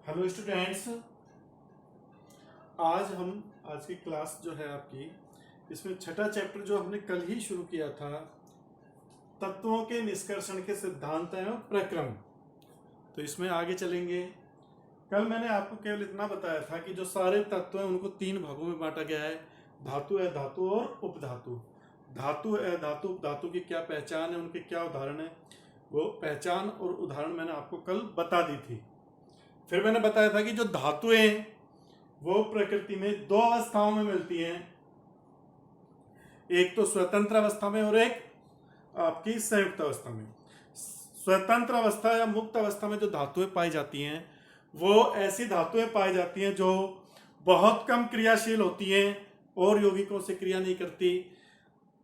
Hello students. आज की class जो है आपकी, इसमें छठा चैप्टर जो हमने कल ही शुरू किया था, तत्वों के निष्कर्षण के सिद्धांत एवं प्रक्रम, तो इसमें आगे चलेंगे। कल मैंने आपको केवल इतना बताया था कि जो सारे तत्व हैं उनको तीन भागों में बांटा गया है: धातु, अधातु और उपधातु। धातु, अधातु, उपधातु की क्या पहचान है, उनके क्या उदाहरण है, वो पहचान और उदाहरण मैंने आपको कल बता दी थी। फिर मैंने बताया था कि जो धातुएं वो प्रकृति में दो अवस्थाओं में मिलती हैं, एक तो स्वतंत्र अवस्था में और एक आपकी संयुक्त अवस्था में। स्वतंत्र अवस्था या मुक्त अवस्था में जो धातुएं पाई जाती हैं वो ऐसी धातुएं पाई जाती हैं जो बहुत कम क्रियाशील होती हैं और यौगिकों से क्रिया नहीं करती।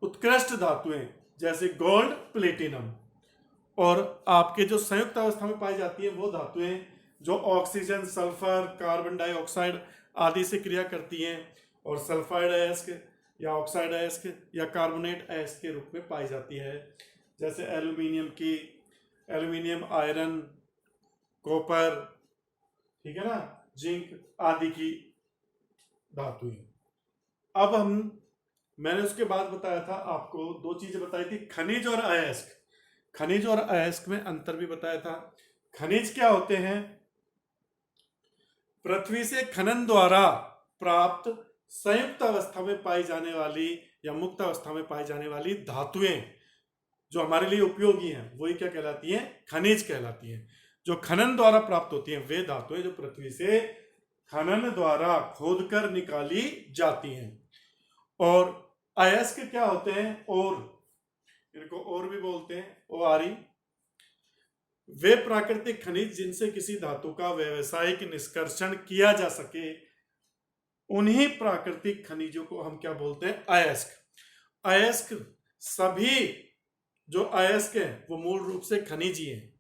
उत्कृष्ट धातुएं जैसे गोल्ड, प्लेटिनम। और आपके जो संयुक्त अवस्था में पाई जाती है वो धातुएं जो ऑक्सीजन, सल्फर, कार्बन डाइऑक्साइड आदि से क्रिया करती हैं और सल्फाइड अयस्क या ऑक्साइड अयस्क या कार्बोनेट अयस्क के रूप में पाई जाती है। जैसे एल्यूमिनियम, आयरन, कॉपर, ठीक है ना, जिंक आदि की धातुएं। अब मैंने उसके बाद बताया था आपको, दो चीजें बताई थी: खनिज और अयस्क। खनिज और अयस्क में अंतर भी बताया था। खनिज क्या होते हैं? पृथ्वी से खनन द्वारा प्राप्त संयुक्त अवस्था में पाई जाने वाली या मुक्त अवस्था में पाई जाने वाली धातुएं जो हमारे लिए उपयोगी हैं वही क्या कहलाती हैं? खनिज कहलाती हैं। जो खनन द्वारा प्राप्त होती हैं वे धातुएं जो पृथ्वी से खनन द्वारा खोदकर निकाली जाती हैं। और अयस्क क्या होते हैं? और इनको और भी बोलते हैं, ओआरी। वे प्राकृतिक खनिज जिनसे किसी धातु का व्यवसायिक निष्कर्षण किया जा सके, उन्हीं प्राकृतिक खनिजों को हम क्या बोलते हैं? अयस्क। अयस्क सभी जो अयस्क हैं वो मूल रूप से खनिज ही हैं,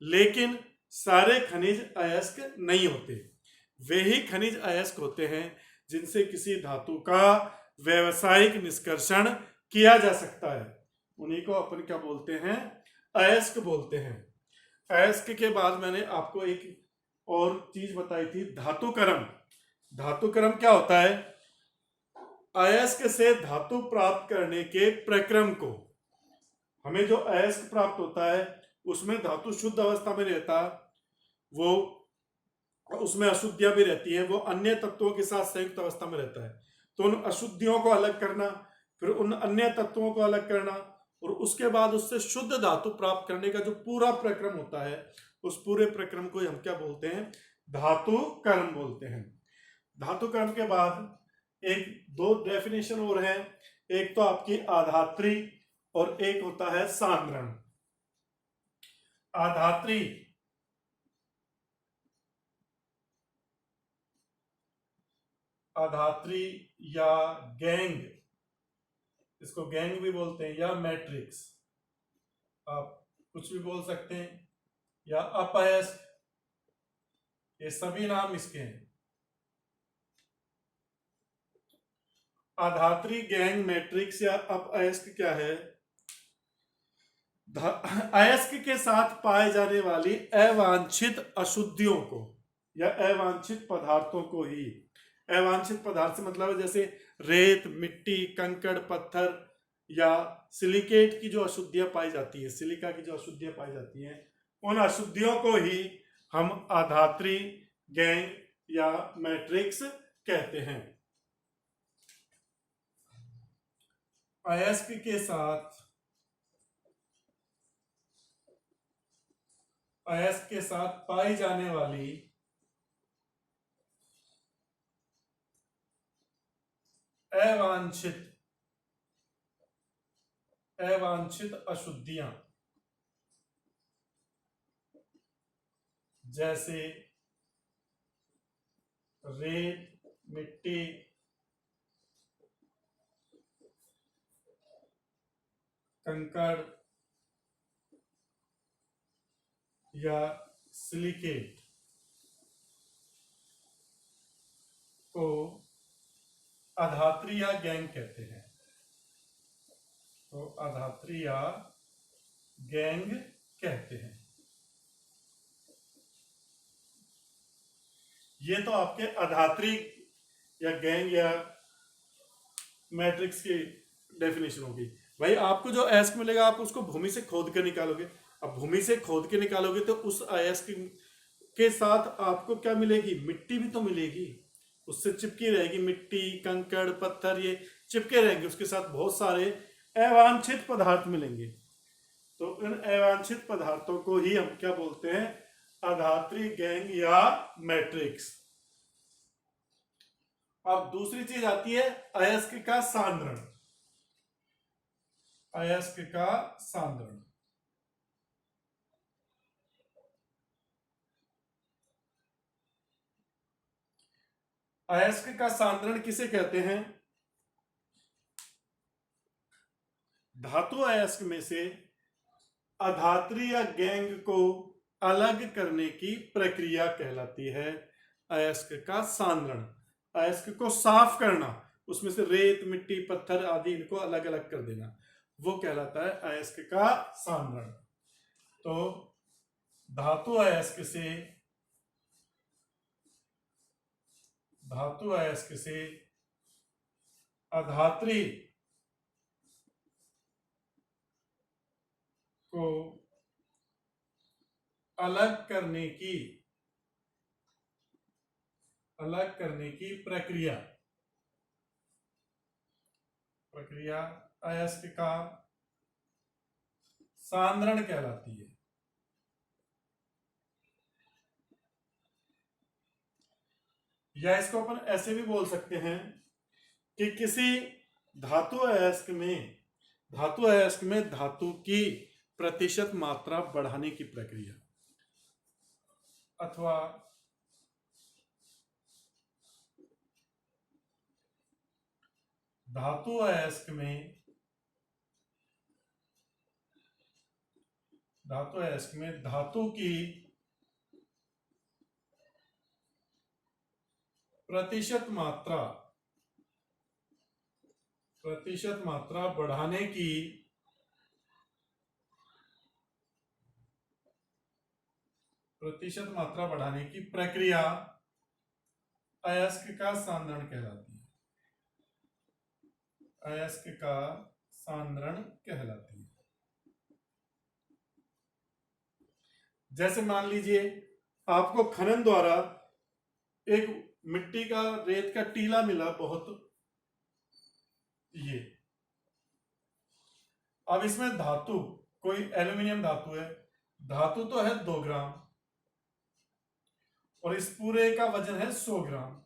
लेकिन सारे खनिज अयस्क नहीं होते। वे ही खनिज अयस्क होते हैं जिनसे किसी धातु का व्यवसायिक निष्कर्षण किया जा सकता है, उन्हीं को अपन क्या बोलते हैं? अयस्क बोलते हैं। अयस्क के बाद मैंने आपको एक और चीज बताई थी, धातुकर्म। धातुकर्म क्या होता है? अयस्क से धातु प्राप्त करने के प्रक्रम को, हमें जो अयस्क प्राप्त होता है उसमें धातु शुद्ध अवस्था में रहता, वो उसमें अशुद्धियां भी रहती हैं, वो अन्य तत्वों के साथ संयुक्त अवस्था में रहता है। तो उन अशुद्धियों को अलग करना, फिर उन अन्य तत्वों को अलग करना, और उसके बाद उससे शुद्ध धातु प्राप्त करने का जो पूरा प्रक्रम होता है, उस पूरे प्रक्रम को हम क्या बोलते हैं? धातु कर्म बोलते हैं। धातु कर्म के बाद एक दो डेफिनेशन और है, एक तो आपकी आधात्री और एक होता है सांद्रण। आधात्री आधात्री या गैंग, इसको गैंग भी बोलते हैं, या मैट्रिक्स, आप कुछ भी बोल सकते हैं, या अपअयस्क, ये सभी नाम इसके हैं। आधात्री, गैंग, मैट्रिक्स या अपअयस्क क्या है? अयस्क के साथ पाए जाने वाली अवांछित अशुद्धियों को या अवांछित पदार्थों को ही, अवांछित पदार्थ से मतलब है जैसे रेत, मिट्टी, कंकड़, पत्थर या सिलिकेट की जो अशुद्धियां पाई जाती है, सिलिका की जो अशुद्धियां पाई जाती हैं, उन अशुद्धियों को ही हम आधात्री, गैंग या मैट्रिक्स कहते हैं। अयस्क के साथ अयस्क के साथ पाई जाने वाली अवांछित अवांछित अशुद्धियां जैसे रेत, मिट्टी, कंकड़ या सिलिकेट को आधात्री या गैंग कहते हैं। तो आधात्री या गैंग कहते हैं। ये तो आपके अधात्री या गैंग या मैट्रिक्स की डेफिनेशन होगी। भाई आपको जो अयस्क मिलेगा आप उसको भूमि से खोद के निकालोगे। अब भूमि से खोद के निकालोगे तो उस अयस्क के साथ आपको क्या मिलेगी, मिट्टी भी तो मिलेगी, उससे चिपकी रहेगी मिट्टी, कंकड़, पत्थर, ये चिपके रहेंगे, उसके साथ बहुत सारे अवांछित पदार्थ मिलेंगे। तो इन अवांछित पदार्थों को ही हम क्या बोलते हैं, अधात्री गैंग या मैट्रिक्स। अब दूसरी चीज आती है अयस्क का सांद्रण। अयस्क का सांद्रण, अयस्क का सांद्रण किसे कहते हैं, धातु अयस्क में से अधात्री या गैंग को अलग करने की प्रक्रिया कहलाती है अयस्क का सांद्रण। अयस्क को साफ करना, उसमें से रेत, मिट्टी, पत्थर आदि इनको अलग अलग कर देना, वो कहलाता है अयस्क का सांद्रण। तो धातु अयस्क से अधात्री को अलग करने की प्रक्रिया अयस्क का सांद्रण कहलाती है। या इसको अपन ऐसे भी बोल सकते हैं कि किसी धातु अयस्क में धातु की प्रतिशत मात्रा बढ़ाने की प्रक्रिया, अथवा धातु अयस्क में धातु की प्रतिशत मात्रा बढ़ाने की प्रक्रिया अयस्क का सांद्रण कहलाती है। अयस्क का सांद्रण कहलाती है। जैसे मान लीजिए आपको खनन द्वारा एक मिट्टी का, रेत का टीला मिला बहुत, ये अब इसमें धातु, कोई एल्यूमिनियम धातु है, धातु तो है 2 ग्राम और इस पूरे का वजन है 100 ग्राम।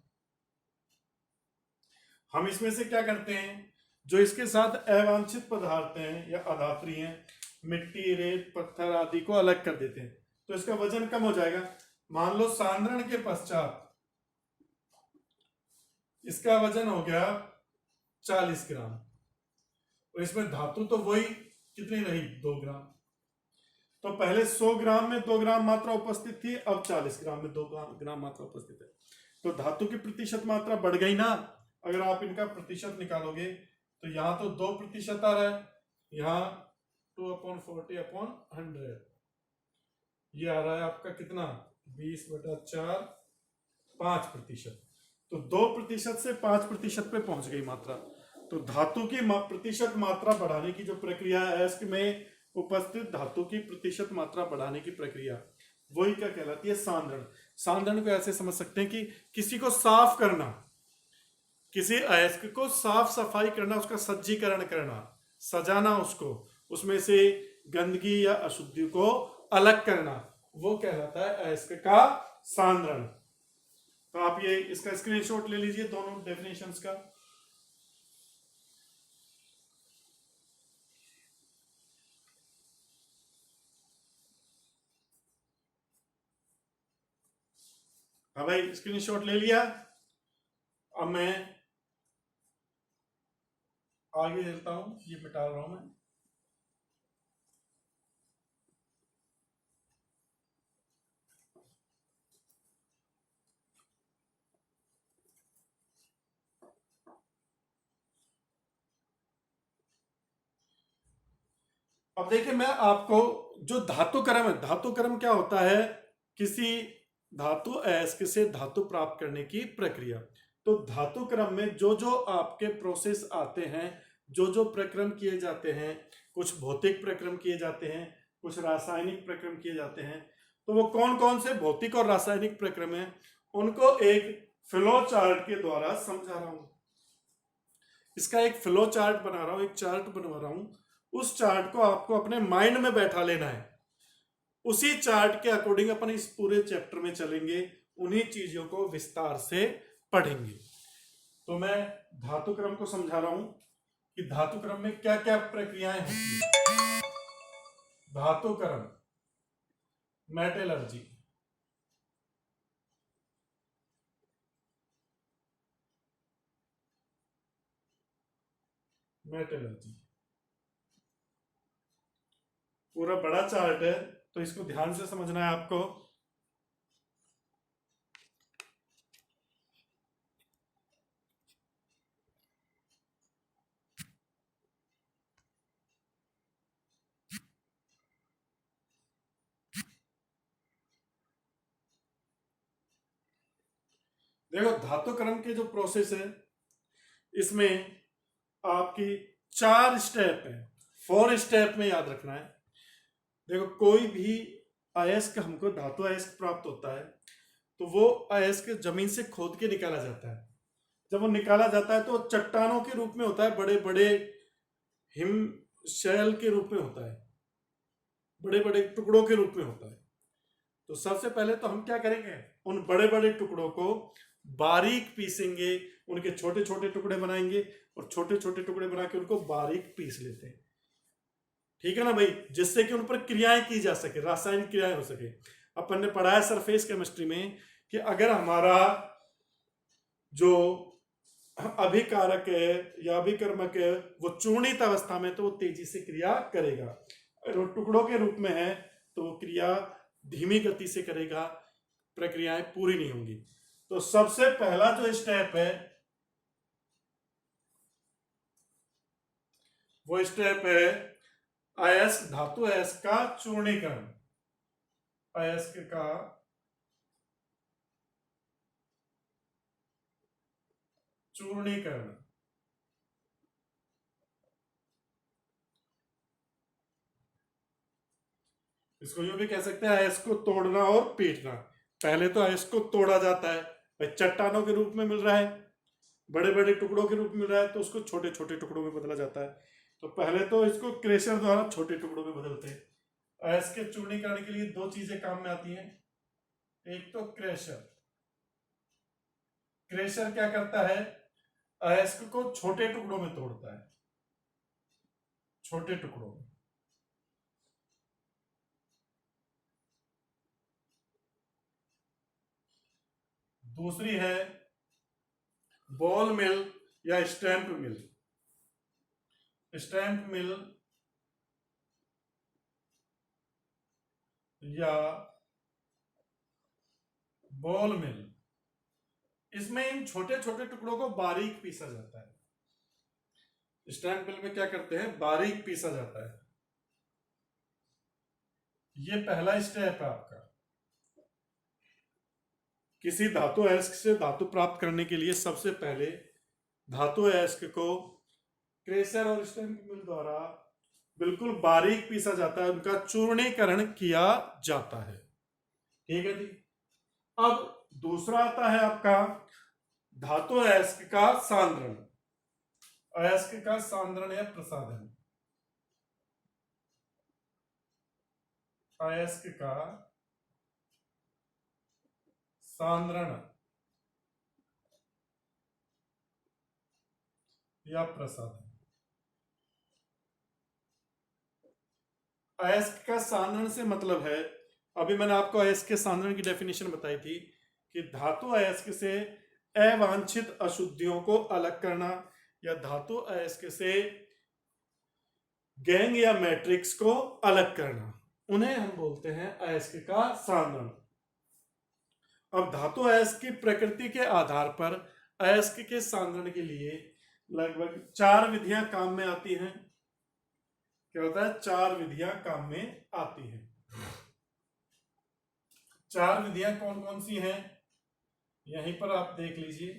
हम इसमें से क्या करते हैं, जो इसके साथ अवांछित पदार्थ हैं या अधात्री हैं, मिट्टी, रेत, पत्थर आदि को अलग कर देते हैं, तो इसका वजन कम हो जाएगा। मान लो सांद्रण के पश्चात इसका वजन हो गया 40 ग्राम और इसमें धातु तो वही कितनी रही, 2 ग्राम। तो पहले 100 ग्राम में 2 ग्राम मात्रा उपस्थित थी, अब 40 ग्राम में 2 ग्राम मात्रा उपस्थित है। तो धातु की प्रतिशत मात्रा बढ़ गई ना। अगर आप इनका प्रतिशत निकालोगे तो यहां तो 2% आ रहा है, यहाँ 2/40/100, ये आ रहा है आपका कितना, 20/4, 5%। तो 2% से 5% पे पहुंच गई मात्रा। तो धातु की प्रतिशत मात्रा बढ़ाने की जो प्रक्रिया है, अयस्क में उपस्थित धातु की प्रतिशत मात्रा बढ़ाने की प्रक्रिया, वही क्या कहलाती है, सांद्रण। सांद्रण को ऐसे समझ सकते हैं कि किसी को साफ करना, किसी अयस्क को साफ सफाई करना, उसका सज्जीकरण करना, सजाना, उसको उसमें से गंदगी या अशुद्धि को अलग करना, वो कहलाता है अयस्क का सांद्रण। तो आप ये इसका स्क्रीनशॉट ले लीजिए दोनों डेफिनेशंस का। हाँ भाई, स्क्रीनशॉट ले लिया। अब मैं आगे चलता हूं, ये मिटा रहा हूं मैं। अब देखिए, मैं आपको जो धातु क्रम है, धातु क्रम क्या होता है, किसी धातु अयस्क से धातु प्राप्त करने की प्रक्रिया। तो धातु क्रम में जो जो आपके प्रोसेस आते हैं, जो जो प्रक्रम किए जाते हैं, कुछ भौतिक प्रक्रम किए जाते हैं, कुछ रासायनिक प्रक्रम किए जाते हैं, तो वो कौन कौन से भौतिक और रासायनिक प्रक्रम हैं उनको एक फ्लो चार्ट के द्वारा समझा रहा हूं। इसका एक फ्लो चार्ट बना रहा हूं, एक चार्ट बनवा रहा हूं। उस चार्ट को आपको अपने माइंड में बैठा लेना है। उसी चार्ट के अकॉर्डिंग अपन इस पूरे चैप्टर में चलेंगे, उन्हीं चीजों को विस्तार से पढ़ेंगे। तो मैं धातु क्रम को समझा रहा हूं कि धातु क्रम में क्या क्या प्रक्रियाएं होती हैं। धातु क्रम, मेटलर्जी, मेटलर्जी पूरा बड़ा चार्ट है, तो इसको ध्यान से समझना है आपको। देखो धातु क्रम के जो प्रोसेस है, इसमें आपकी 4 स्टेप है, 4 स्टेप में याद रखना है। देखो कोई भी अयस्क हमको धातु अयस्क प्राप्त होता है, तो वो अयस्क जमीन से खोद के निकाला जाता है। जब वो निकाला जाता है तो चट्टानों के रूप में होता है, बड़े बड़े हिम शैल के रूप में होता है, बड़े बड़े टुकड़ों के रूप में होता है। तो सबसे पहले तो हम क्या करेंगे, उन बड़े बड़े टुकड़ों को बारीक पीसेंगे, उनके छोटे छोटे टुकड़े बनाएंगे और छोटे छोटे टुकड़े बना के उनको बारीक पीस लेते हैं। ठीक है ना भाई, जिससे कि उन पर क्रियाएं की जा सके, रासायनिक क्रियाएं हो सके। अपन ने पढ़ा है सरफेस केमिस्ट्री में कि अगर हमारा जो अभिकारक है या अभिकर्मक है वो चूर्णित अवस्था में, तो वो तेजी से क्रिया करेगा। अगर वो टुकड़ों के रूप में है तो वो क्रिया धीमी गति से करेगा, प्रक्रियाएं पूरी नहीं होंगी। तो सबसे पहला जो स्टेप है वो स्टेप है अयस्क, धातु अयस्क का चूर्णीकरण। अयस्क का चूर्णीकरण, इसको यूं भी कह सकते हैं अयस्क को तोड़ना और पीटना। पहले तो अयस्क को तोड़ा जाता है, भाई चट्टानों के रूप में मिल रहा है, बड़े बड़े टुकड़ों के रूप में मिल रहा है, तो उसको छोटे छोटे टुकड़ों में बदला जाता है। तो पहले तो इसको क्रेशर द्वारा छोटे टुकड़ों में बदलते हैं। अयस्क के चूर्णीकरण के लिए 2 चीजें काम में आती हैं। एक तो क्रेशर, क्रेशर क्या करता है, अयस्क को छोटे टुकड़ों में तोड़ता है, छोटे टुकड़ों में। दूसरी है बॉल मिल या स्टैंप मिल। स्टैंप मिल या बॉल मिल, इसमें इन छोटे छोटे टुकड़ों को बारीक पीसा जाता है। स्टैंप मिल में क्या करते हैं, बारीक पीसा जाता है। ये पहला स्टेप है आपका। किसी धातु अयस्क से धातु प्राप्त करने के लिए सबसे पहले धातु अयस्क को क्रेशर और स्टैंप मिल द्वारा बिल्कुल बारीक पीसा जाता है, उनका चूर्णीकरण किया जाता है। ठीक है जी। अब दूसरा आता है आपका धातु अयस्क का सांद्रण। अयस्क का सांद्रण या प्रसाधन। अयस्क का सांद्रण या प्रसाधन। अयस्क का सांद्रण से मतलब है, अभी मैंने आपको अयस्क के सांद्रण की डेफिनेशन बताई थी कि धातु अयस्क से अवांछित अशुद्धियों को अलग करना, या धातु अयस्क से गैंग या मैट्रिक्स को अलग करना, उन्हें हम बोलते हैं अयस्क का सांद्रण। अब धातु अयस्क की प्रकृति के आधार पर अयस्क के सांद्रण के लिए लगभग 4 विधियां काम में आती हैं। क्या होता है, 4 विधियां काम में आती हैं। चार विधियां कौन कौन सी हैं यहीं पर आप देख लीजिए।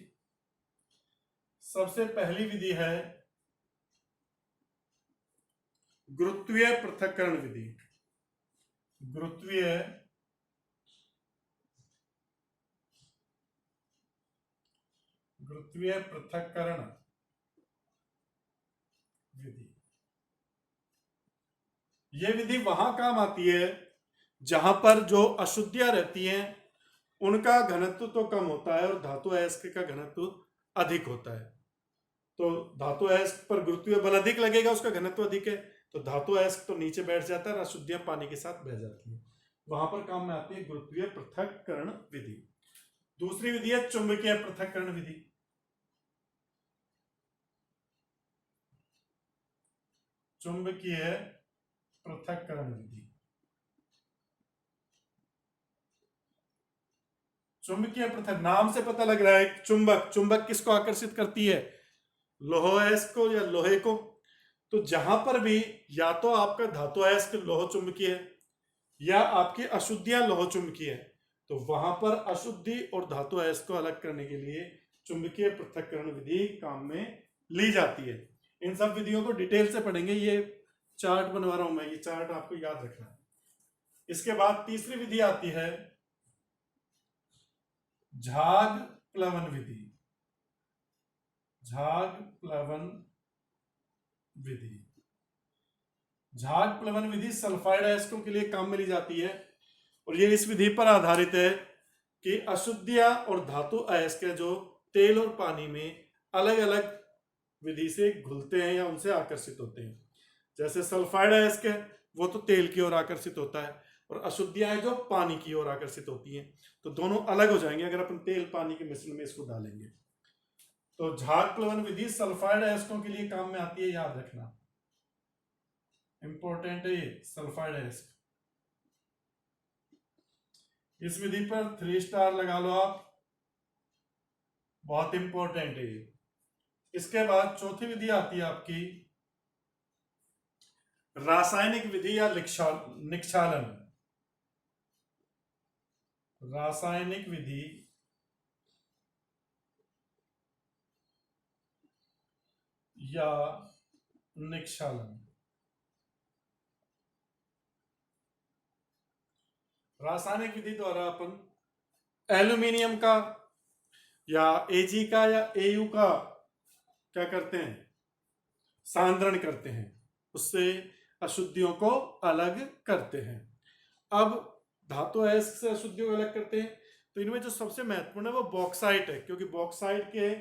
सबसे पहली विधि है गुरुत्वीय पृथक्करण विधि। गुरुत्वीय पृथक्करण विधि। यह विधि वहां काम आती है जहां पर जो अशुद्धियां रहती हैं उनका घनत्व तो कम होता है और धातु अयस्क का घनत्व अधिक होता है। तो धातु अयस्क पर गुरुत्वीय बल अधिक लगेगा, उसका घनत्व अधिक है, तो धातु अयस्क तो नीचे बैठ जाता है और अशुद्धियां पानी के साथ बह जाती है। वहां पर काम में आती है गुरुत्वीय पृथक्करण विधि। दूसरी विधि है चुंबकीय पृथक्करण विधि। चुंबकीय पृथक्करण विधि। चुंबकीय पृथक, नाम से पता लग रहा है चुंबक। चुंबक किसको आकर्षित करती है? लोह अयस्क को या लोहे को। तो जहां पर भी या तो आपका धातु अयस्क लोह चुंबकीय है या आपकी अशुद्धियां लोह चुंबकीय है, तो वहां पर अशुद्धि और धातु अयस्क को अलग करने के लिए चुंबकीय पृथक्करण विधि काम में ली जाती है। इन सब विधियों को डिटेल से पढ़ेंगे, ये चार्ट बनवा रहा हूं मैं, ये चार्ट आपको याद रखना है। इसके बाद तीसरी विधि आती है झाग प्लवन विधि। झाग प्लवन विधि। झाग प्लवन विधि सल्फाइड अयस्कों के लिए काम में ली जाती है और ये इस विधि पर आधारित है कि अशुद्धियां और धातु अयस्क जो तेल और पानी में अलग अलग विधि से घुलते हैं या उनसे आकर्षित होते हैं। जैसे सल्फाइड अयस्क है वो तो तेल की ओर आकर्षित होता है और अशुद्धियां हैं जो पानी की ओर आकर्षित होती हैं, तो दोनों अलग हो जाएंगे अगर अपन तेल पानी के मिश्रण में इसको डालेंगे। तो झाग प्लवन विधि सल्फाइड अयस्कों के लिए काम में आती है, याद रखना, इंपॉर्टेंट है ये सल्फाइड अयस्क। इस विधि पर 3 स्टार लगा लो आप, बहुत इंपॉर्टेंट है ये। इसके बाद चौथी विधि आती है आपकी रासायनिक विधि या निक्षालन। रासायनिक विधि या निक्षालन। रासायनिक विधि द्वारा अपन एल्यूमिनियम का या एजी का या एयू का क्या करते हैं? सांद्रण करते हैं, उससे अशुद्धियों को अलग करते हैं। अब धातु अयस्क से अशुद्धियों को अलग करते हैं, तो इनमें जो सबसे महत्वपूर्ण है वो बॉक्साइट है, क्योंकि बॉक्साइट के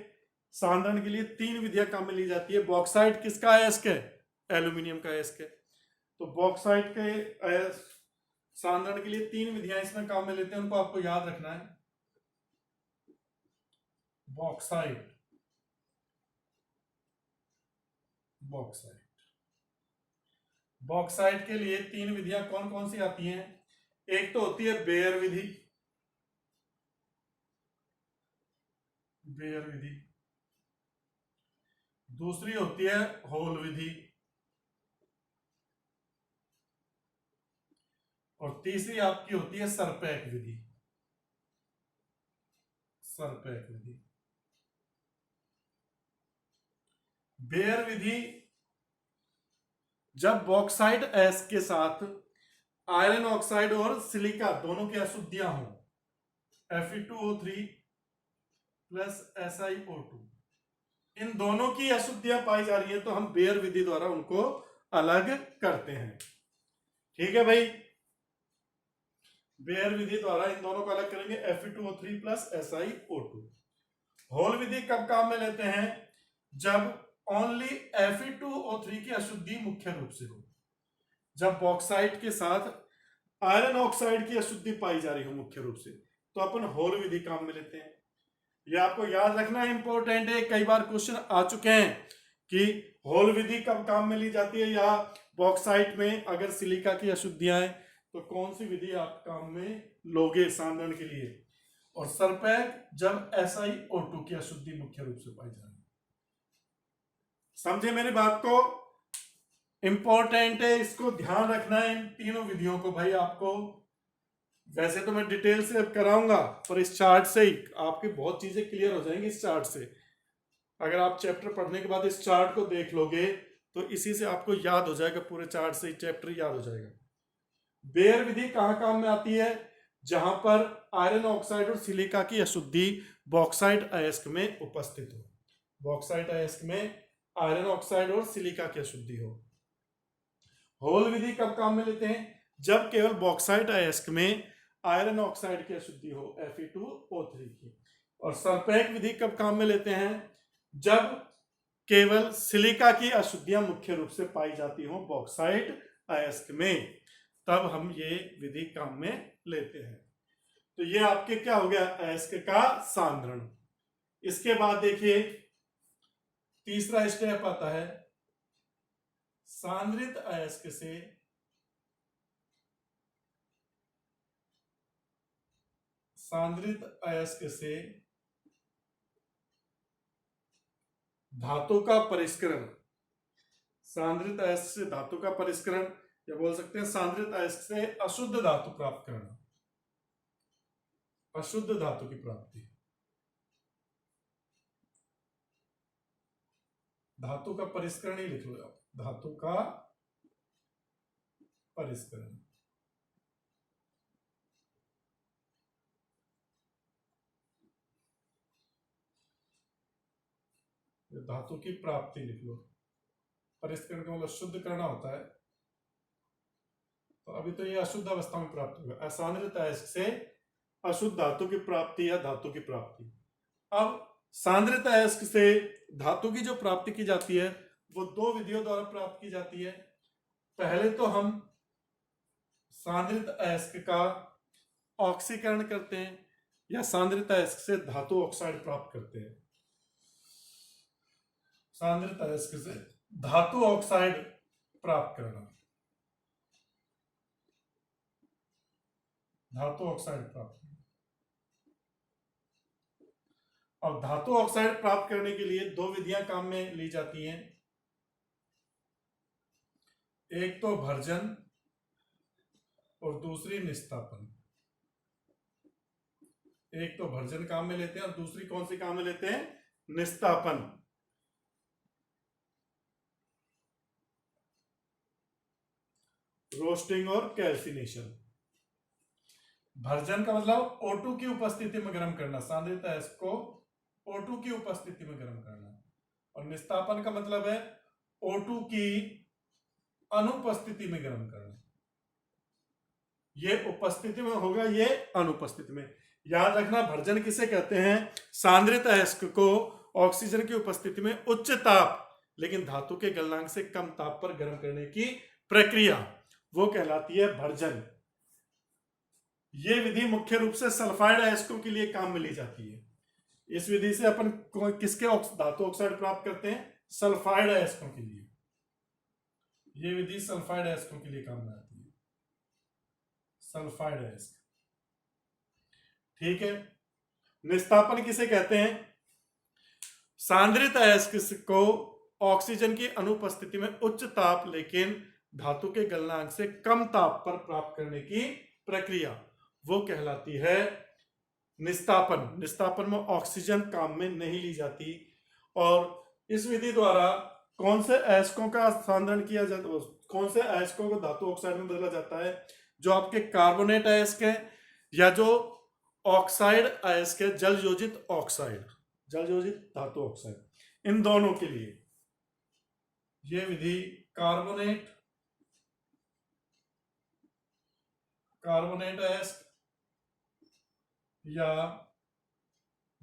सांद्रण के लिए 3 विधियां काम में ली जाती है। बॉक्साइट किसका अयस्क है? एल्यूमिनियम का अयस्क है। तो बॉक्साइट के सांद्रण के लिए 3 विधियां इसमें काम में लेते हैं, उनको आपको याद रखना है। बॉक्साइट, बॉक्साइट बॉक्साइट के लिए 3 विधियां कौन कौन सी आती हैं? एक तो होती है बेयर विधि। बेयर विधि। दूसरी होती है होल विधि और तीसरी आपकी होती है सरपैक विधि। सरपैक विधि। बेयर विधि जब बॉक्साइट अयस्क के साथ आयरन ऑक्साइड और सिलिका दोनों की अशुद्धियां हो, Fe2O3 प्लस SiO2, इन दोनों की अशुद्धियां पाई जा रही है तो हम बेयर विधि द्वारा उनको अलग करते हैं। ठीक है भाई, बेयर विधि द्वारा इन दोनों को अलग करेंगे, Fe2O3 प्लस SiO2। होल विधि कब काम में लेते हैं? जब ओनली Fe2O3 की अशुद्धि मुख्य रूप से हो, जब बॉक्साइट के साथ आयरन ऑक्साइड की अशुद्धि पाई जा रही हो मुख्य रूप से, तो अपन होल विधि काम में लेते हैं। ये आपको याद रखना इंपॉर्टेंट है, कई बार क्वेश्चन आ चुके हैं कि होल विधि कब काम में ली जाती है या बॉक्साइट में अगर सिलिका की अशुद्धियां हैं तो कौन सी विधि आप काम में लोगे सांद्रण के लिए, और सरपैक जब SiO2 की अशुद्धि मुख्य रूप से पाई जा रही है। समझे मेरी बात को? इंपॉर्टेंट है, इसको ध्यान रखना है इन तीनों विधियों को भाई, आपको वैसे तो मैं डिटेल से अब कराऊंगा, पर इस चार्ट से ही आपकी बहुत चीजें क्लियर हो जाएंगी। इस चार्ट से अगर आप चैप्टर पढ़ने के बाद इस चार्ट को देख लोगे तो इसी से आपको याद हो जाएगा, पूरे चार्ट से ही चैप्टर याद हो जाएगा। बेयर विधि कहाँ काम में आती है? जहां पर आयरन ऑक्साइड और सिलिका की अशुद्धि बॉक्साइट अयस्क में उपस्थित हो। बॉक्साइट अयस्क में आयरन ऑक्साइड और सिलिका की अशुद्धि हो। होल विधि कब काम में लेते हैं? जब केवल बॉक्साइट अयस्क में आयरन ऑक्साइड की अशुद्धि हो, Fe2O3 की। और सल्फेट विधि कब काम में लेते हैं? जब केवल सिलिका की अशुद्धियां मुख्य रूप से पाई जाती हो बॉक्साइट अयस्क में, तब हम ये विधि काम में लेते हैं। तो ये आपके क्या हो गया? अयस्क का सांद्रण। इसके बाद देखिए तीसरा स्टेप आता है सांद्रित अयस्क से धातु का परिष्करण। सांद्रित अयस्क से धातु का परिष्करण, या बोल सकते हैं सांद्रित अयस्क से अशुद्ध धातु प्राप्त करना, अशुद्ध धातु की प्राप्ति। धातु का परिष्करण ही लिख लो आप, धातु का परिष्करण। धातु की प्राप्ति लिख लो। परिष्करण का मतलब शुद्ध करना होता है। तो अभी तो ये अशुद्ध अवस्था में प्राप्त होगा। असांद्रित अयस्क से अशुद्ध धातु की प्राप्ति या धातु की प्राप्ति। अब सांद्रित अयस्क से धातु की जो प्राप्ति की जाती है वो दो विधियों द्वारा प्राप्त की जाती है। पहले तो हम सांद्रित अयस्क का ऑक्सीकरण करते हैं या सांद्रित अयस्क से धातु ऑक्साइड प्राप्त करते हैं। सांद्रित अयस्क से धातु ऑक्साइड प्राप्त करना, धातु ऑक्साइड प्राप्त करना। और धातु ऑक्साइड प्राप्त करने के लिए दो विधियां काम में ली जाती हैं। एक तो भर्जन और दूसरी निस्तापन। एक तो भर्जन काम में लेते हैं और दूसरी कौन सी काम में लेते हैं? निस्तापन। रोस्टिंग और कैल्सिनेशन। भर्जन का मतलब O2 की उपस्थिति में गर्म करना, सांद्रित अयस्क को O2 की उपस्थिति में गर्म करना। और निस्तापन का मतलब है O2 की अनुपस्थिति में गर्म करना। ये उपस्थिति में होगा, ये अनुपस्थिति में। याद रखना भर्जन किसे कहते हैं? सांद्रित अयस्क को ऑक्सीजन की उपस्थिति में उच्च ताप लेकिन धातु के गलनांक से कम ताप पर गर्म करने की प्रक्रिया, वो कहलाती है भर्जन। ये विधि मुख्य रूप से सल्फाइड अयस्कों के लिए काम में ली जाती है। इस विधि से अपन किसके धातु ऑक्साइड प्राप्त करते हैं? सल्फाइड अयस्कों के लिए। ये विधि सल्फाइड अयस्कों के लिए काम में आती है, सल्फाइड अयस्क। ठीक है। निस्तापन किसे कहते हैं? सांद्रित अयस्क को ऑक्सीजन की अनुपस्थिति में उच्च ताप लेकिन धातु के गलनांक से कम ताप पर प्राप्त करने की प्रक्रिया, वो कहलाती है निस्तापन। निस्तापन में ऑक्सीजन काम में नहीं ली जाती। और इस विधि द्वारा कौन से अयस्कों का सांद्रण किया जाता है? कौन से अयस्कों को धातु ऑक्साइड में बदला जाता है? जो आपके कार्बोनेट अयस्क है या जो ऑक्साइड अयस्क है, जल योजित ऑक्साइड, जल योजित धातु ऑक्साइड, इन दोनों के लिए ये विधि कार्बोनेट अयस्क या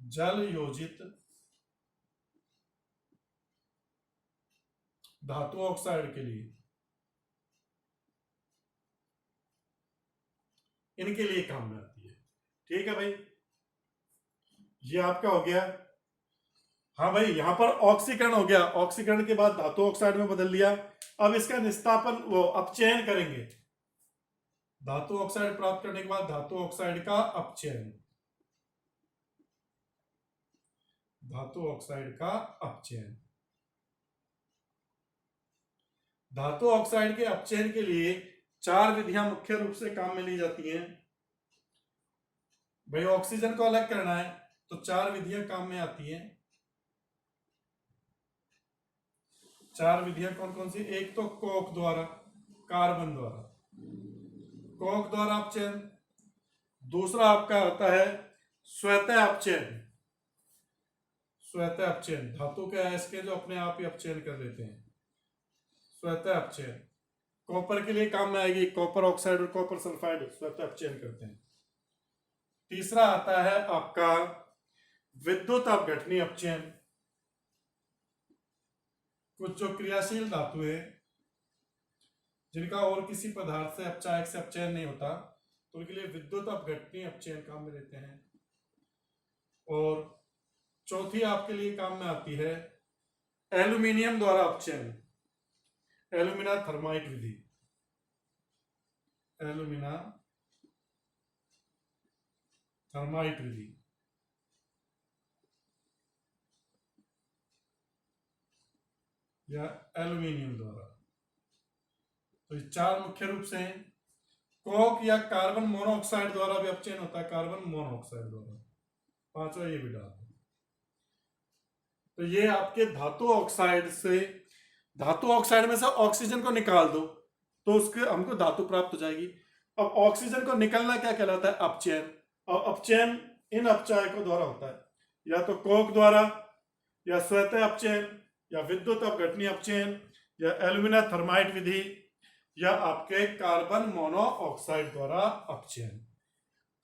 जल योजित धातु ऑक्साइड के लिए, इनके लिए काम में आती है। ठीक है भाई, ये आपका हो गया। हाँ भाई, यहां पर ऑक्सीकरण हो गया, ऑक्सीकरण के बाद धातु ऑक्साइड में बदल लिया। अब इसका निस्तापन, वो अपचयन करेंगे। धातु ऑक्साइड प्राप्त करने के बाद धातु ऑक्साइड का अपचयन, धातु ऑक्साइड का अपचयन। धातु ऑक्साइड के अपचयन के लिए चार विधियां मुख्य रूप से काम में ली जाती हैं। भाई ऑक्सीजन को अलग करना है तो 4 विधियां काम में आती हैं। 4 विधियां कौन कौन सी? एक तो कोक द्वारा, कार्बन द्वारा, कोक द्वारा अपचयन। दूसरा आपका होता है स्वतः अपचयन। स्वतः अपचयन, धातु के अयस्क के जो अपने आप ही अपचयन कर लेते हैं, स्वतः अपचयन। कॉपर के लिए काम में आएगी, कॉपर ऑक्साइड और कॉपर सल्फाइड स्वतः अपचयन करते हैं। तीसरा आता है आपका विद्युत अपघटनी अपचयन। कुछ जो क्रियाशील धातु है जिनका और किसी पदार्थ से अपचायक से अपचयन नहीं होता, तो उनके लिए विद्युत अपघटनी अपचयन काम में लेते हैं। और चौथी आपके लिए काम में आती है एल्यूमिनियम द्वारा अपचयन, एल्यूमिना थर्माइट विधि। एल्यूमिना थर्माइट विधि या एल्यूमिनियम द्वारा। तो ये 4 मुख्य रूप से हैं। कोक या कार्बन मोनोऑक्साइड द्वारा भी अपचयन होता है, कार्बन मोनोऑक्साइड द्वारा। 5वां ये भी डाल दो। तो ये आपके धातु ऑक्साइड से, धातु ऑक्साइड में से ऑक्सीजन को निकाल दो तो उसके हमको धातु प्राप्त हो जाएगी। अब ऑक्सीजन को निकलना क्या कहलाता है? अपचयन। और अपचयन इन अपचायकों द्वारा होता है, या तो कोक द्वारा, या स्वतः अपचयन, या विद्युत अपघटनी अपचयन, या एल्यूमिना थर्माइट विधि, या आपके कार्बन मोनोऑक्साइड द्वारा अपचयन।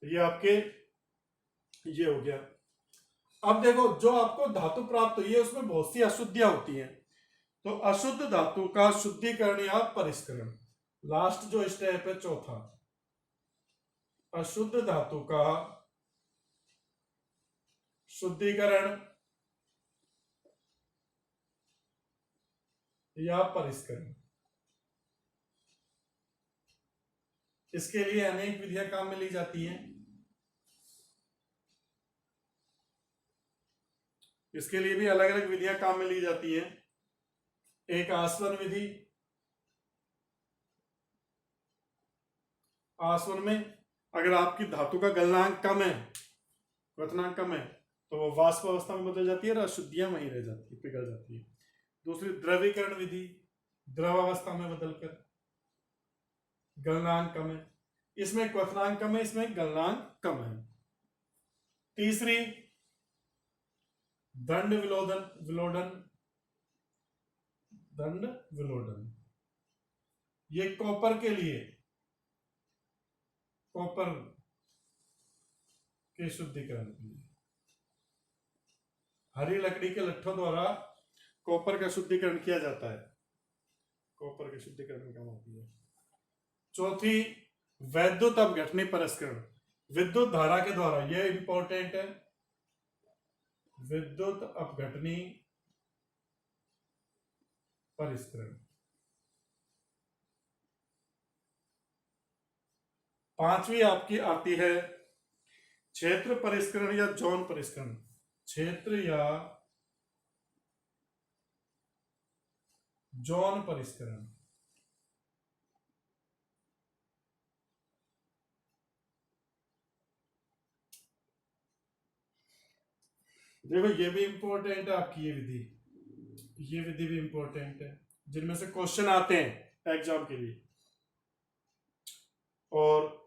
तो ये आपके ये हो गया। अब देखो, जो आपको धातु प्राप्त हुई है उसमें बहुत सी अशुद्धियां होती हैं, तो अशुद्ध धातु का शुद्धिकरण या परिष्करण, लास्ट जो स्टेप है चौथा, अशुद्ध धातु का शुद्धिकरण या परिष्करण। इसके लिए अनेक विधियां काम में ली जाती हैं। इसके लिए भी अलग अलग विधियां काम में ली जाती हैं। एक आसवन विधि, आसवन में अगर आपकी धातु का गलनांक कम है, क्वथनांक कम है, तो वो वाष्प अवस्था में बदल जाती है और अशुद्धियां वहीं रह जाती है, पिघल जाती है। दूसरी द्रवीकरण विधि, द्रव अवस्था में बदलकर, गलनांक कम है, इसमें क्वथनांक कम है, इसमें गलनांक कम है। तीसरी दंड विलोडन, दंड विलोडन, ये कॉपर के लिए, कॉपर के शुद्धिकरण के लिए हरी लकड़ी के लट्ठों द्वारा कॉपर का शुद्धिकरण किया जाता है, कॉपर के शुद्धिकरण में काम होती है। चौथी वैद्युत अपघटनी परिष्करण, विद्युत धारा के द्वारा, यह इंपॉर्टेंट है, विद्युत अपघटनी परिष्करण। पांचवी आपकी आती है क्षेत्र परिष्करण या जॉन परिष्करण, क्षेत्र या जॉन परिष्करण। देखो ये भी इंपॉर्टेंट है आपकी, ये विधि भी इंपॉर्टेंट है, जिनमें से क्वेश्चन आते हैं एग्जाम के लिए। और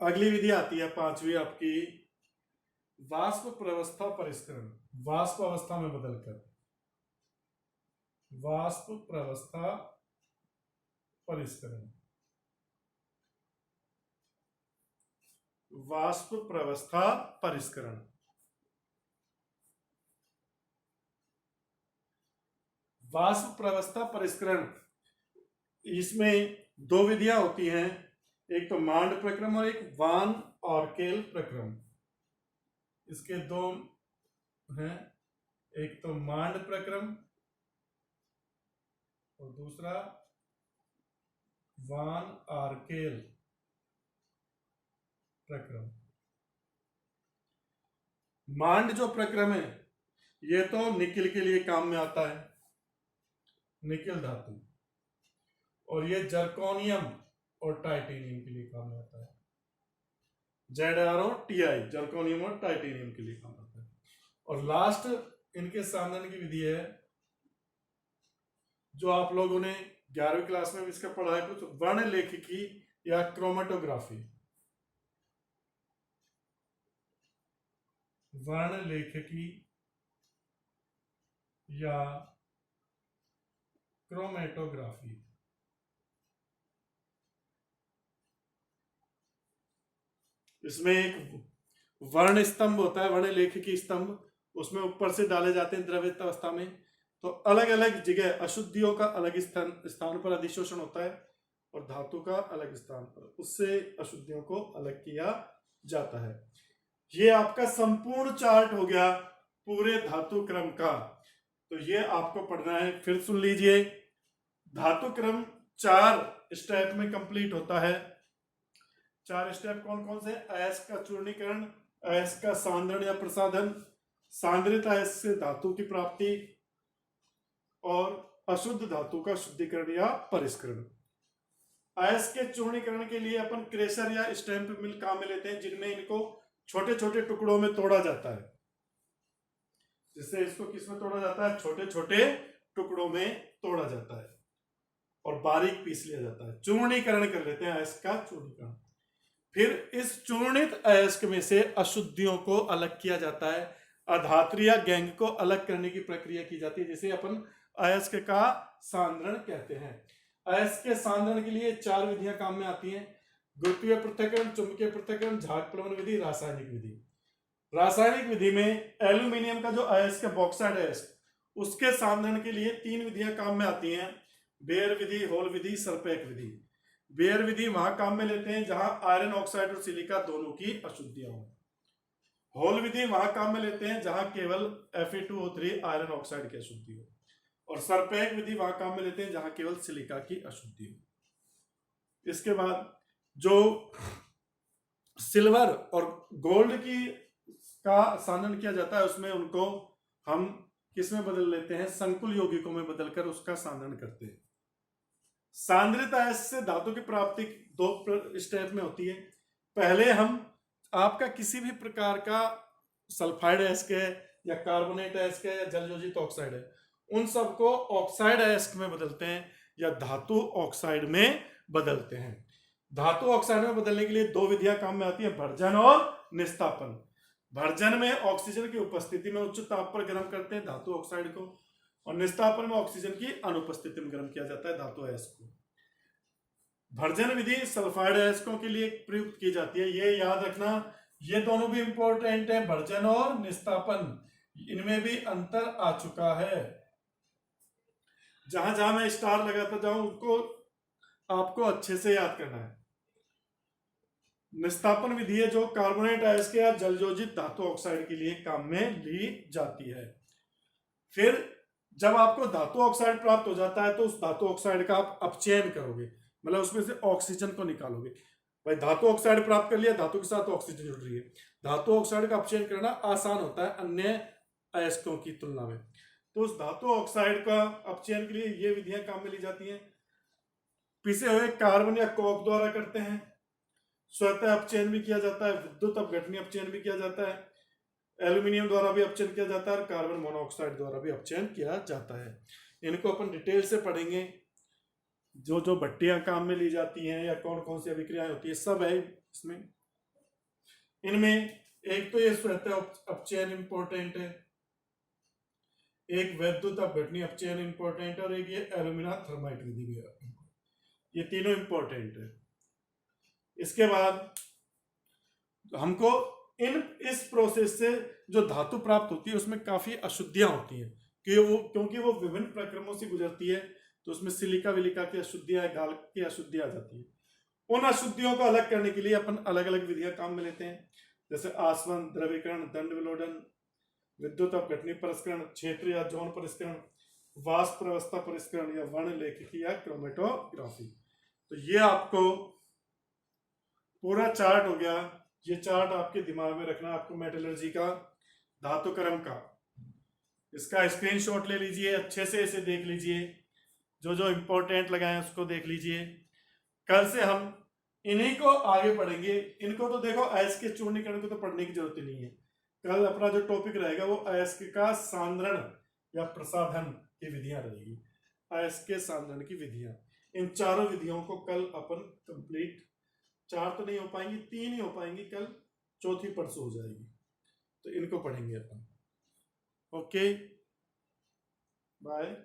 अगली विधि आती है पांचवी आपकी वाष्प प्रवस्था परिष्करण, वाष्प अवस्था में बदलकर, वाष्प प्रवस्था परिष्करण, वाष्प प्रवस्था परिष्करण। वाष्प प्रवस्था परिष्करण, इसमें 2 विधियां होती हैं, एक तो मांड प्रक्रम और एक वान ऑर्केल प्रक्रम। इसके 2 हैं, एक तो मांड प्रक्रम और दूसरा वान आर्केल प्रक्रम। मांड जो प्रक्रम है ये तो निकिल के लिए काम में आता है, निकिल धातु, और ये जर्कोनियम और टाइटेनियम के लिए काम में आता है। ZrOTi जर्कोनियम और टाइटेनियम के लिए काम आता है। और लास्ट इनके साधन की विधि है जो आप लोगों ने 11वीं क्लास में भी इसका पढ़ा है कुछ, वर्ण लेखिकी या क्रोमेटोग्राफी। वर्ण लेखिकी या क्रोमेटोग्राफी। इसमें एक वर्ण स्तंभ होता है, वर्ण लेखिकी स्तंभ, उसमें ऊपर से डाले जाते हैं द्रवित अवस्था में, तो अलग अलग जगह अशुद्धियों का अलग स्थान पर अधिशोषण होता है और धातु का अलग स्थान पर, उससे अशुद्धियों को अलग किया जाता है। ये आपका संपूर्ण चार्ट हो गया पूरे धातु क्रम का। तो ये आपको पढ़ना है, फिर सुन लीजिए। धातु क्रम 4 स्टेप में कंप्लीट होता है। 4 स्टेप कौन कौन से? अयस्क का चूर्णीकरण, अयस्क का सांद्रण या प्रसाधन, सांद्रित अयस्क से धातु की प्राप्ति और अशुद्ध धातु का शुद्धिकरण या परिष्करण। अयस्क के चूर्णीकरण के लिए अपन क्रेशर या स्टैंप मिल काम में लेते हैं, जिनमें इनको छोटे छोटे टुकड़ों में तोड़ा जाता है। जिससे इसको किस में तोड़ा जाता है? छोटे छोटे टुकड़ों में तोड़ा जाता है और बारीक पीस लिया जाता है। चूर्णीकरण कर लेते हैं अयस्क का चूर्णीकरण। फिर इस चूर्णित अयस्क में से अशुद्धियों को अलग किया जाता है, अधात्री या गैंग को अलग करने की प्रक्रिया की जाती है, जिसे अपन अयस्क का सांद्रण कहते हैं। अयस्क के सांद्रण के लिए 4 विधियां काम में आती हैं: गुरुत्वीय पृथक्करण, चुंबकीय पृथक्करण, झाग प्लवन विधि, रासायनिक विधि। रासायनिक विधि में एल्यूमिनियम का जो अयस्क है, बॉक्साइड अयस्क, उसके सांद्रण के लिए 3 विधियां काम में आती हैं: बेयर विधि, होल विधि, सरपैक विधि। बेयर विधि वहां काम में लेते हैं जहां आयरन ऑक्साइड और सिलिका दोनों की अशुद्धियां हो। होल विधि वहां काम में लेते हैं जहां केवल Fe2O3 आयरन ऑक्साइड की अशुद्धि हो। और सरपैक विधि वहां काम में लेते हैं जहां केवल सिलिका की अशुद्धि हो। इसके बाद जो सिल्वर और गोल्ड की का सांद्रण किया जाता है, उसमें उनको हम किसमें बदल लेते हैं? संकुल यौगिकों में बदलकर उसका सांद्रण करते हैं। सांद्रित अयस्क से धातु की प्राप्ति 2 स्टेप में होती है। पहले हम आपका किसी भी प्रकार का सल्फाइड अयस्क है या कार्बोनेट अयस्क है या जलयोजित ऑक्साइड है, उन सबको ऑक्साइड अयस्क में बदलते हैं या धातु ऑक्साइड में बदलते हैं। धातु ऑक्साइड में बदलने के लिए 2 विधियां काम में आती है: भर्जन और निस्तापन। भर्जन में ऑक्सीजन की उपस्थिति में उच्च ताप पर गर्म करते हैं धातु ऑक्साइड को, और निस्तापन में ऑक्सीजन की अनुपस्थिति में गर्म किया जाता है धातु अयस्क को। भर्जन विधि सल्फाइड अयस्कों के लिए प्रयुक्त की जाती है। ये याद रखना, ये दोनों भी इंपॉर्टेंट है, भर्जन और निस्तापन, इनमें भी अंतर आ चुका है। जहां जहां मैं स्टार लगाता जाऊं उसको आपको अच्छे से याद करना है। निस्तापन विधि है जो कार्बोनेट अयस्क या जलयोजित धातु ऑक्साइड के लिए काम में ली जाती है। फिर जब आपको धातु ऑक्साइड प्राप्त हो जाता है तो उस धातु ऑक्साइड का आप अपचयन करोगे, मतलब उसमें से ऑक्सीजन को निकालोगे। भाई धातु ऑक्साइड प्राप्त कर लिया, धातु के साथ ऑक्सीजन जुड़ रही है, धातु ऑक्साइड का अपचयन करना आसान होता है अन्य अयस्कों की तुलना में। तो उस धातु ऑक्साइड का अपचयन के लिए ये विधियां काम में ली जाती हैं। पिसे हुए कार्बन या कोक द्वारा करते हैं, स्वतः अपचयन भी किया जाता है, विद्युत अपघटनी अपचयन भी किया जाता है, एल्यूमिनियम द्वारा भी अपचयन किया जाता है और कार्बन मोनोऑक्साइड द्वारा भी अपचयन किया जाता है। इनको अपन डिटेल से पढ़ेंगे। जो जो भट्टियां काम में ली जाती हैं या कौन कौन सी अभिक्रियाएं होती है सब है इसमें। इनमें एक तो ये स्वतः अपचयन इंपॉर्टेंट है, एक विद्युत अपघटनी अपचयन इंपॉर्टेंट है और एक ये एल्यूमिना थर्माइट विधि भी है। ये तीनों इंपॉर्टेंट है। इसके बाद हमको इस प्रोसेस से जो धातु प्राप्त होती है उसमें काफी अशुद्धियां होती हैं, क्योंकि वो विभिन्न प्रक्रमों से गुजरती है, तो उसमें सिलिका विलिका की अशुद्धियां, गाल की अशुद्धियां आ जाती है। उन अशुद्धियों को अलग करने के लिए अपन अलग अलग विधियां काम में लेते हैं, जैसे आसवन, द्रवीकरण, दंड विलोडन, विद्युत अपघटनी परिष्करण, क्षेत्र या जोन परिष्करण, वाष्प अवस्था परिष्करण या वर्ण लेखिकी या क्रोमेटोग्राफी। तो ये आपको पूरा चार्ट हो गया। ये चार्ट आपके दिमाग में रखना, आपको मेटलर्जी का, धातु क्रम का, इसका स्क्रीनशॉट ले लीजिए, अच्छे से इसे देख लीजिए, जो जो इंपॉर्टेंट लगाए उसको देख लीजिए। कल से हम इन्हीं को आगे पढ़ेंगे। इनको तो देखो अयस्क के चूर्णीकरण को तो पढ़ने की जरूरत ही नहीं है। कल अपना जो टॉपिक रहेगा वो अयस्क का सांद्रण या प्रसाधन की विधियां रहेगी। अयस्क के सांद्रण की विधियां, इन चारों विधियों को कल अपन कंप्लीट, 4 तो नहीं हो पाएंगी, 3 ही हो पाएंगी, कल चौथी परसों हो जाएगी, तो इनको पढ़ेंगे अपन। Okay, bye.